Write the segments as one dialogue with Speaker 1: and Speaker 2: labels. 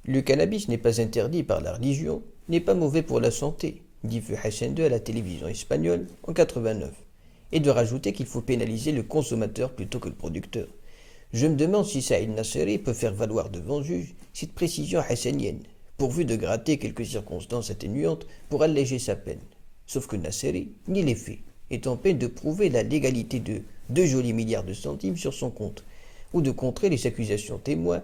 Speaker 1: Le cannabis n'est pas interdit par la religion, n'est pas mauvais pour la santé, dit Feu Hassan II à la télévision espagnole en 89, et de rajouter qu'il faut pénaliser le consommateur plutôt que le producteur. Je me demande si Saïd Nasseri peut faire valoir devant juge cette précision hassanienne, pourvu de gratter quelques circonstances atténuantes pour alléger sa peine. Sauf que Nasseri nie les faits, est en peine de prouver la légalité de 2 jolis milliards de centimes sur son compte, ou de contrer les accusations témoins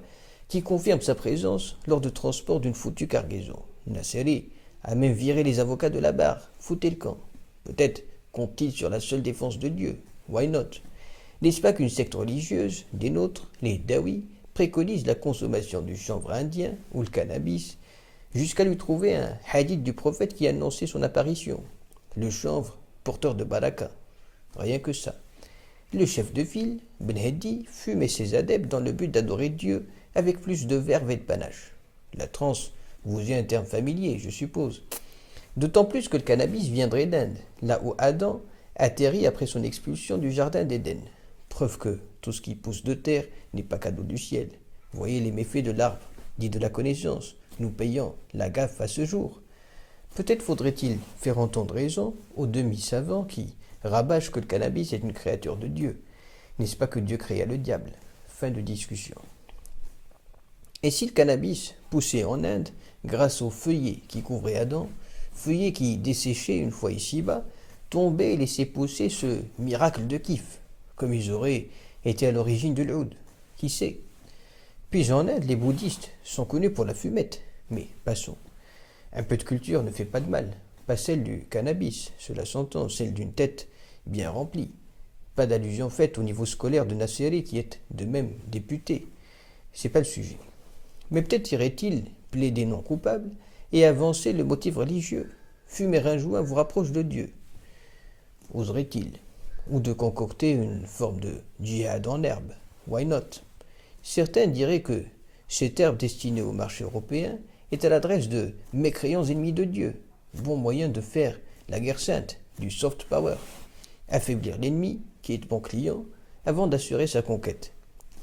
Speaker 1: qui confirment sa présence lors de transport d'une foutue cargaison. Nasseri a même viré les avocats de la barre, foutez le camp. Peut-être compte-t-il sur la seule défense de Dieu. Why not? N'est-ce pas qu'une secte religieuse, des nôtres, les Dawi, préconise la consommation du chanvre indien ou le cannabis, jusqu'à lui trouver un hadith du prophète qui annonçait son apparition. Le chanvre, porteur de baraka. Rien que ça. Le chef de file, Ben Hedi, fumait ses adeptes dans le but d'adorer Dieu avec plus de verve et de panache. La transe vous est un terme familier, je suppose. D'autant plus que le cannabis viendrait d'Inde, là où Adam atterrit après son expulsion du jardin d'Éden. Preuve que tout ce qui pousse de terre n'est pas cadeau du ciel. Voyez les méfaits de l'arbre, dit de la connaissance, nous payant la gaffe à ce jour. Peut-être faudrait-il faire entendre raison aux demi-savants qui rabâchent que le cannabis est une créature de Dieu. N'est-ce pas que Dieu créa le diable? Fin de discussion. Et si le cannabis poussait en Inde grâce aux feuillets qui couvraient Adam, feuillets qui, desséchés une fois ici-bas, tombaient et laissaient pousser ce miracle de kiff, comme ils auraient été à l'origine de l'oud? Qui sait? Puis en Inde, les bouddhistes sont connus pour la fumette. Mais passons. Un peu de culture ne fait pas de mal. Pas celle du cannabis, cela s'entend, celle d'une tête bien remplie. Pas d'allusion faite au niveau scolaire de Nasseri qui est de même député. C'est pas le sujet. Mais peut-être irait-il plaider non coupable et avancer le motif religieux. Fumer un joint vous rapproche de Dieu. Oserait-il? Ou de concocter une forme de djihad en herbe. Why not? Certains diraient que cette herbe destinée au marché européen est à l'adresse de mécréants ennemis de Dieu. Bon moyen de faire la guerre sainte, du soft power. Affaiblir l'ennemi, qui est bon client, avant d'assurer sa conquête.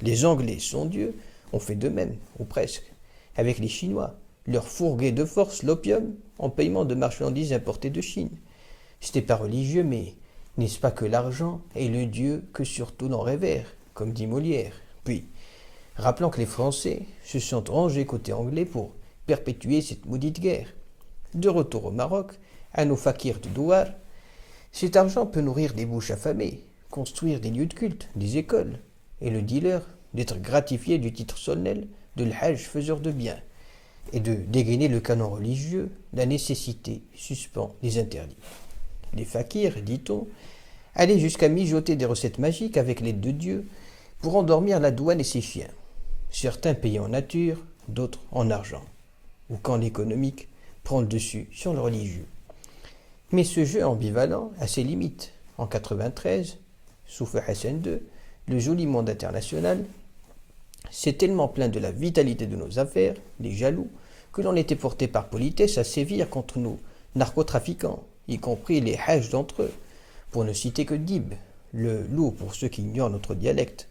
Speaker 1: Les Anglais, sans Dieu, ont fait de même, ou presque, avec les Chinois, leur fourguer de force l'opium en paiement de marchandises importées de Chine. C'était pas religieux, mais n'est-ce pas que l'argent est le Dieu que surtout l'on révère, comme dit Molière? Puis, rappelons que les Français se sont rangés côté anglais pour perpétuer cette maudite guerre. De retour au Maroc, à nos fakirs de Douar, cet argent peut nourrir des bouches affamées, construire des lieux de culte, des écoles, et le dealer d'être gratifié du titre solennel de l'Hajj faiseur de bien, et de dégainer le canon religieux, la nécessité suspend les interdits. Les fakirs, dit-on, allaient jusqu'à mijoter des recettes magiques avec l'aide de Dieu pour endormir la douane et ses chiens. Certains payaient en nature, d'autres en argent, ou quand l'économique prend le dessus sur le religieux. Mais ce jeu ambivalent a ses limites. En 93, sous Feu Hassan II, le joli monde international s'est tellement plaint de la vitalité de nos affaires, les jaloux, que l'on était porté par politesse à sévir contre nos narcotrafiquants, y compris les hajj d'entre eux, pour ne citer que Dib, le loup pour ceux qui ignorent notre dialecte.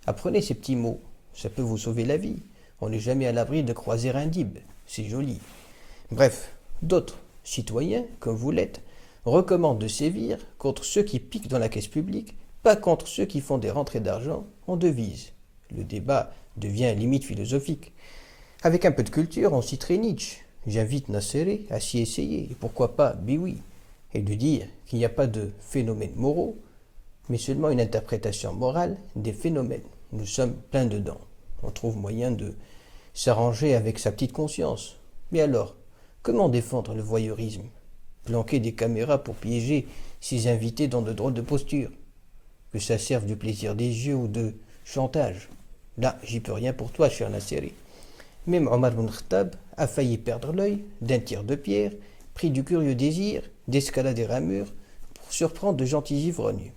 Speaker 1: Apprenez ces petits mots, ça peut vous sauver la vie. On n'est jamais à l'abri de croiser un Dib, c'est joli. Bref, d'autres citoyens, comme vous l'êtes, recommandent de sévir contre ceux qui piquent dans la caisse publique, pas contre ceux qui font des rentrées d'argent en devises. Le débat devient limite philosophique. Avec un peu de culture, on citerait Nietzsche. J'invite Nasseri à s'y essayer, et pourquoi pas Biwi, et de dire qu'il n'y a pas de phénomènes moraux, mais seulement une interprétation morale des phénomènes. Nous sommes pleins dedans. On trouve moyen de s'arranger avec sa petite conscience. Mais alors, comment défendre le voyeurisme? Planquer des caméras pour piéger ses invités dans de drôles de postures? Que ça serve du plaisir des yeux ou de chantage? Là, j'y peux rien pour toi, cher Nasseri. Même Omar ibn Khattab a failli perdre l'œil d'un tir de pierre, pris du curieux désir d'escalader un mur pour surprendre de gentils ivrognes.